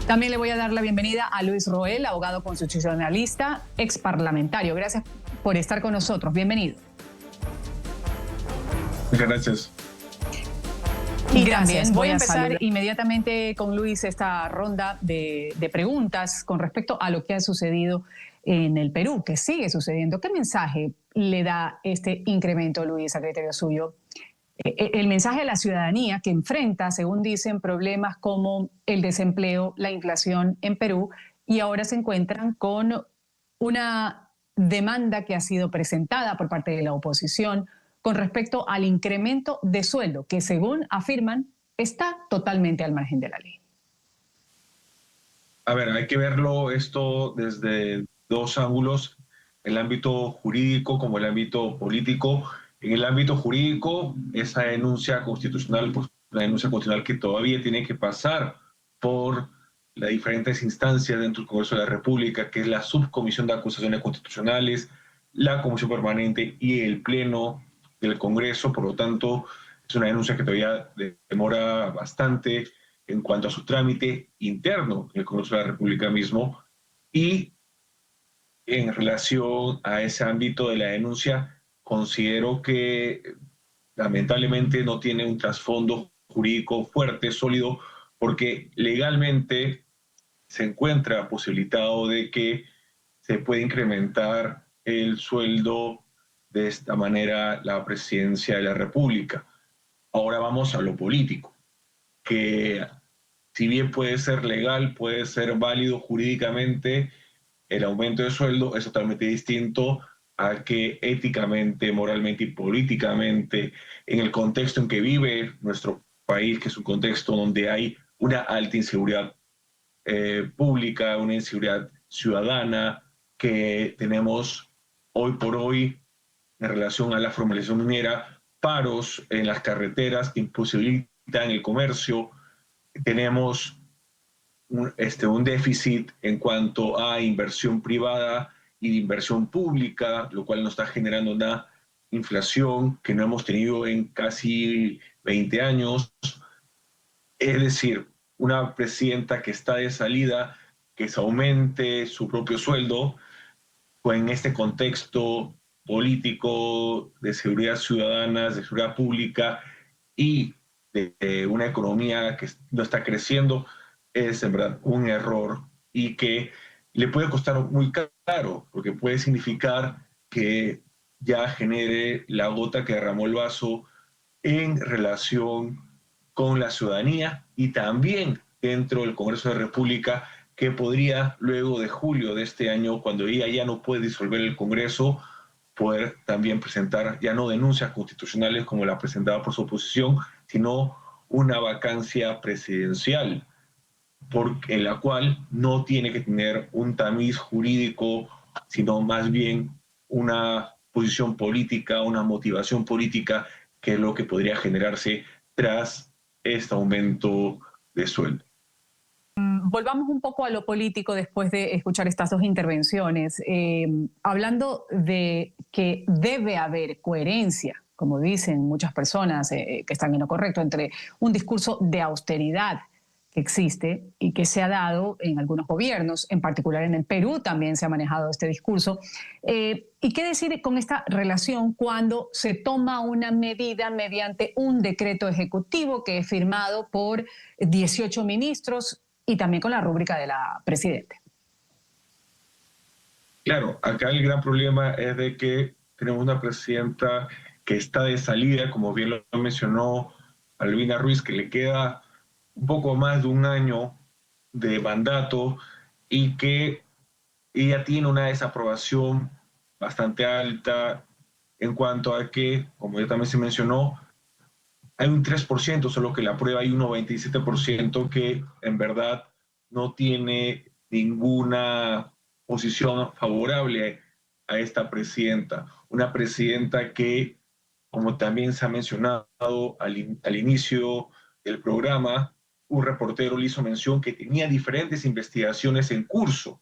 También le voy a dar la bienvenida a Luis Roel, abogado constitucionalista, ex parlamentario. Gracias por estar con nosotros. Bienvenido. Muchas gracias. Y gracias. Voy a empezar inmediatamente con Luis esta ronda de preguntas con respecto a lo que ha sucedido en el Perú, que sigue sucediendo. ¿Qué mensaje le da este incremento, Luis, a criterio suyo? El mensaje a la ciudadanía que enfrenta, según dicen, problemas como el desempleo, la inflación en Perú, y ahora se encuentran con una demanda que ha sido presentada por parte de la oposición con respecto al incremento de sueldo, que según afirman, está totalmente al margen de la ley. A ver, hay que verlo esto desde dos ángulos, el ámbito jurídico como el ámbito político. En el ámbito jurídico, esa denuncia constitucional, pues una denuncia constitucional que todavía tiene que pasar por las diferentes instancias dentro del Congreso de la República, que es la Subcomisión de Acusaciones Constitucionales, la Comisión Permanente y el Pleno del Congreso. Por lo tanto, es una denuncia que todavía demora bastante en cuanto a su trámite interno en el Congreso de la República mismo. Y en relación a ese ámbito de la denuncia, considero que lamentablemente no tiene un trasfondo jurídico fuerte, sólido, porque legalmente se encuentra posibilitado de que se puede incrementar el sueldo de esta manera la presidencia de la República. Ahora vamos a lo político, que si bien puede ser legal, puede ser válido jurídicamente, el aumento de sueldo es totalmente distinto a que éticamente, moralmente y políticamente, en el contexto en que vive nuestro país, que es un contexto donde hay una alta inseguridad pública, una inseguridad ciudadana, que tenemos hoy por hoy en relación a la formalización minera, paros en las carreteras que imposibilitan el comercio, tenemos un déficit en cuanto a inversión privada y de inversión pública, lo cual nos está generando una inflación que no hemos tenido en casi 20 años. Es decir, una presidenta que está de salida, que se aumente su propio sueldo, pues en este contexto político de seguridad ciudadana, de seguridad pública y de una economía que no está creciendo, es en verdad un error y que le puede costar muy caro, porque puede significar que ya genere la gota que derramó el vaso en relación con la ciudadanía y también dentro del Congreso de la República, que podría luego de julio de este año, cuando ella ya no puede disolver el Congreso, poder también presentar ya no denuncias constitucionales como la presentaba por su oposición, sino una vacancia presidencial, en la cual no tiene que tener un tamiz jurídico, sino más bien una posición política, una motivación política, que es lo que podría generarse tras este aumento de sueldo. Volvamos un poco a lo político después de escuchar estas dos intervenciones. Hablando de que debe haber coherencia, como dicen muchas personas que están en lo correcto, entre un discurso de austeridad que existe y que se ha dado en algunos gobiernos, en particular en el Perú también se ha manejado este discurso. ¿Y qué decir con esta relación cuando se toma una medida mediante un decreto ejecutivo que es firmado por 18 ministros y también con la rúbrica de la presidenta? Claro, acá el gran problema es de que tenemos una presidenta que está de salida, como bien lo mencionó Albina Ruiz, que le queda un poco más de un año de mandato y que ella tiene una desaprobación bastante alta en cuanto a que, como ya también se mencionó, hay un 3% solo que la aprueba y un 97% que en verdad no tiene ninguna posición favorable a esta presidenta. Una presidenta que, como también se ha mencionado al inicio del programa, un reportero le hizo mención que tenía diferentes investigaciones en curso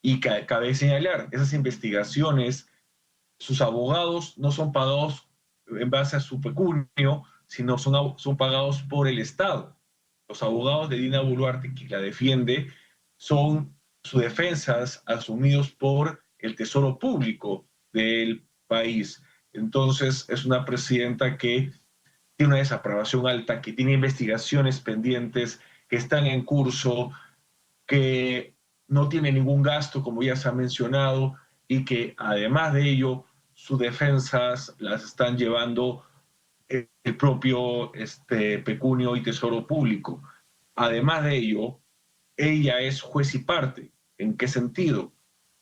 y que cabe señalar, esas investigaciones, sus abogados no son pagados en base a su pecunio, sino son pagados por el Estado. los abogados de Dina Boluarte, que la defiende, son sus defensas asumidos por el Tesoro Público del país. Entonces, es una presidenta que tiene una desaprobación alta, que tiene investigaciones pendientes, que están en curso, que no tiene ningún gasto, como ya se ha mencionado, y que además de ello, sus defensas las están llevando el propio Pecunio y Tesoro Público. Además de ello, ella es juez y parte. ¿En qué sentido?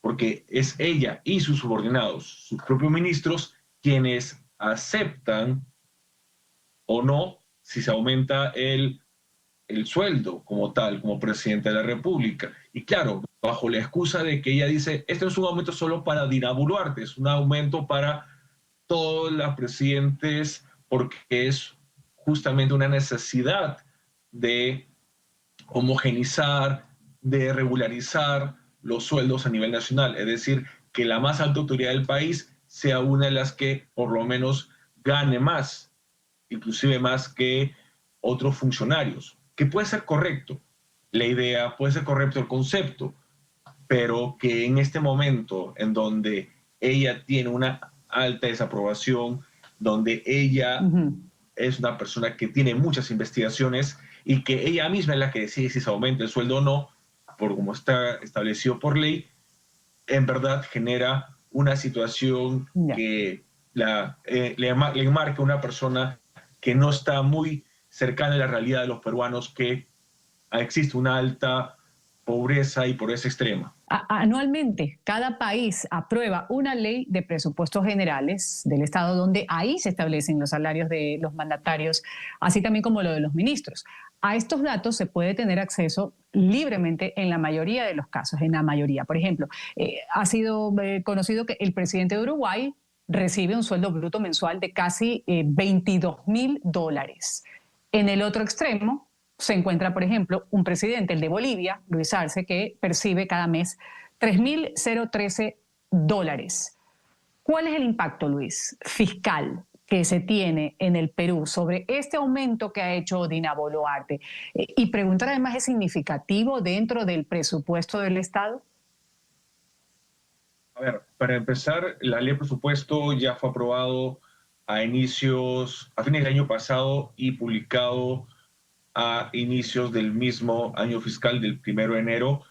Porque es ella y sus subordinados, sus propios ministros, quienes aceptan o no si se aumenta el sueldo como tal, como presidente de la República. Y claro, bajo la excusa de que ella dice, este no es un aumento solo para Dina Boluarte, es un aumento para todos los presidentes porque es justamente una necesidad de homogenizar, de regularizar los sueldos a nivel nacional, es decir, que la más alta autoridad del país sea una de las que por lo menos gane más, inclusive más que otros funcionarios, que puede ser correcto la idea, puede ser correcto el concepto, pero que en este momento en donde ella tiene una alta desaprobación, donde ella es una persona que tiene muchas investigaciones y que ella misma es la que decide si se aumenta el sueldo o no, por como está establecido por ley, en verdad genera una situación que le enmarca a una persona que no está muy cercana a la realidad de los peruanos, que existe una alta pobreza y pobreza extrema. Anualmente, cada país aprueba una ley de presupuestos generales del Estado donde ahí se establecen los salarios de los mandatarios, así también como lo de los ministros. A estos datos se puede tener acceso libremente en la mayoría de los casos, en la mayoría. Por ejemplo, ha sido conocido que el presidente de Uruguay recibe un sueldo bruto mensual de casi $22.000. En el otro extremo se encuentra, por ejemplo, un presidente, el de Bolivia, Luis Arce, que percibe cada mes $3.013. ¿Cuál es el impacto, Luis, fiscal que se tiene en el Perú sobre este aumento que ha hecho Dina Boluarte? Y preguntar además, ¿es significativo dentro del presupuesto del Estado? A ver, para empezar, la ley de presupuesto ya fue aprobado a fines del año pasado y publicado a inicios del mismo año fiscal del 1 de enero.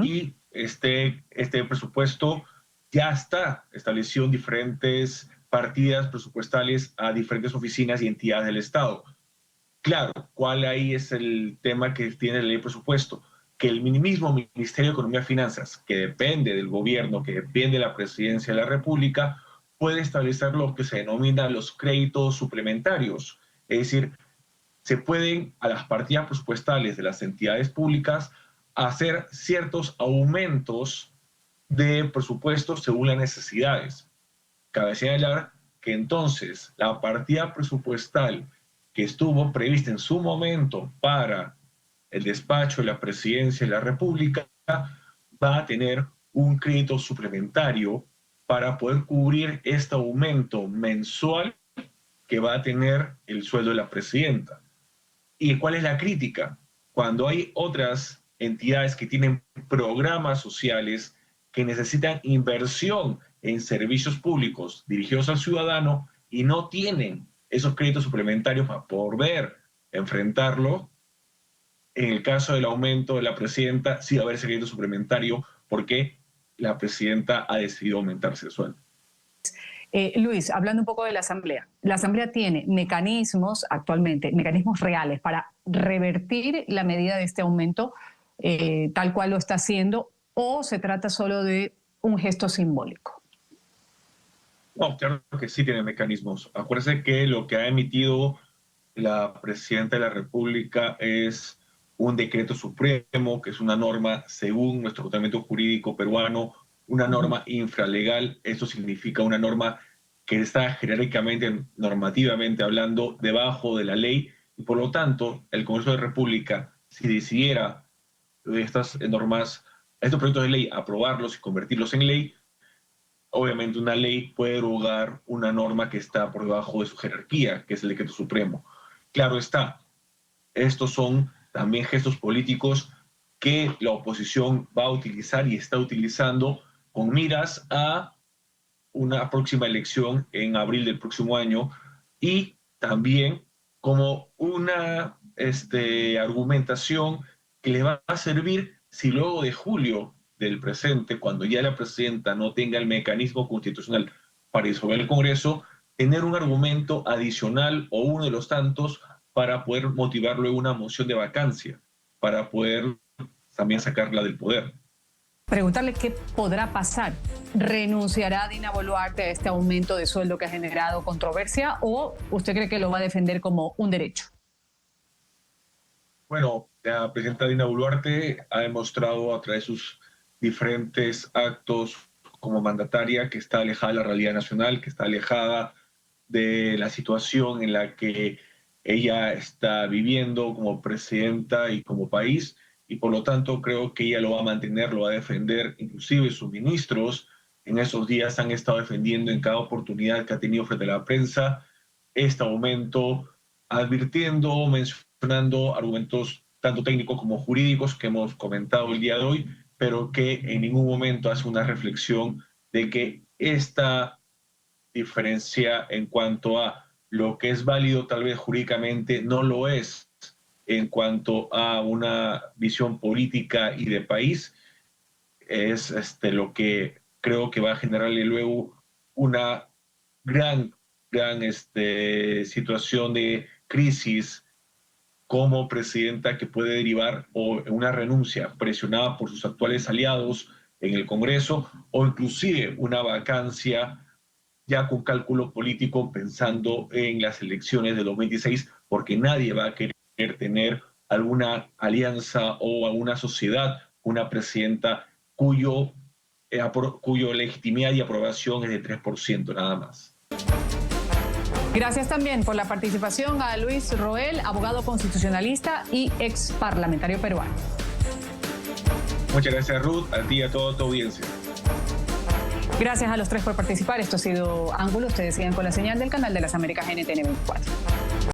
Y este presupuesto ya está establecido en diferentes partidas presupuestales a diferentes oficinas y entidades del Estado. Claro, ¿cuál ahí es el tema que tiene la ley de presupuesto? Que el mismo Ministerio de Economía y Finanzas, que depende del gobierno, que depende de la presidencia de la República, puede establecer lo que se denomina los créditos suplementarios. Es decir, se pueden a las partidas presupuestales de las entidades públicas hacer ciertos aumentos de presupuessto según las necesidades. Cabe señalar que entonces la partida presupuestal que estuvo prevista en su momento para el despacho de la presidencia de la República va a tener un crédito suplementario para poder cubrir este aumento mensual que va a tener el sueldo de la presidenta. ¿Y cuál es la crítica? Cuando hay otras entidades que tienen programas sociales que necesitan inversión en servicios públicos dirigidos al ciudadano y no tienen esos créditos suplementarios para poder enfrentarlo, en el caso del aumento de la presidenta, sí va a haber ese crédito suplementario porque la presidenta ha decidido aumentarse el sueldo. Luis, hablando un poco de la Asamblea tiene mecanismos actualmente, mecanismos reales para revertir la medida de este aumento tal cual lo está haciendo, o se trata solo de un gesto simbólico. No, claro que sí tiene mecanismos. Acuérdense que lo que ha emitido la presidenta de la República es un decreto supremo, que es una norma, según nuestro ordenamiento jurídico peruano, una norma infralegal. Esto significa una norma que está jerárquicamente, normativamente hablando, debajo de la ley, y por lo tanto, el Congreso de la República, si decidiera estas normas, estos proyectos de ley, aprobarlos y convertirlos en ley, obviamente una ley puede derogar una norma que está por debajo de su jerarquía, que es el decreto supremo. Claro está, estos son también gestos políticos que la oposición va a utilizar y está utilizando con miras a una próxima elección en abril del próximo año, y también como una argumentación que le va a servir si luego de julio del presente, cuando ya la presidenta no tenga el mecanismo constitucional para disolver el Congreso, tener un argumento adicional o uno de los tantos para poder motivar luego una moción de vacancia, para poder también sacarla del poder. Preguntarle qué podrá pasar. ¿Renunciará Dina Boluarte a este aumento de sueldo que ha generado controversia o usted cree que lo va a defender como un derecho? Bueno, la presidenta Dina Boluarte ha demostrado a través de sus diferentes actos como mandataria que está alejada de la realidad nacional, que está alejada de la situación en la que ella está viviendo como presidenta y como país, y por lo tanto creo que ella lo va a mantener, lo va a defender. Inclusive sus ministros en esos días han estado defendiendo en cada oportunidad que ha tenido frente a la prensa este aumento, advirtiendo, mencionando argumentos tanto técnicos como jurídicos que hemos comentado el día de hoy, pero que en ningún momento hace una reflexión de que esta diferencia en cuanto a lo que es válido tal vez jurídicamente no lo es en cuanto a una visión política y de país. Es lo que creo que va a generarle luego una gran situación de crisis como presidenta, que puede derivar o en una renuncia presionada por sus actuales aliados en el Congreso, o inclusive una vacancia ya con cálculo político pensando en las elecciones de 2026, porque nadie va a querer tener alguna alianza o alguna sociedad, una presidenta cuyo legitimidad y aprobación es de 3% nada más. Gracias también por la participación a Luis Roel, abogado constitucionalista y ex parlamentario peruano. Muchas gracias, Ruth, a ti y a toda tu audiencia. Gracias a los tres por participar. Esto ha sido Ángulo. Ustedes sigan con la señal del canal de las Américas NTN 24.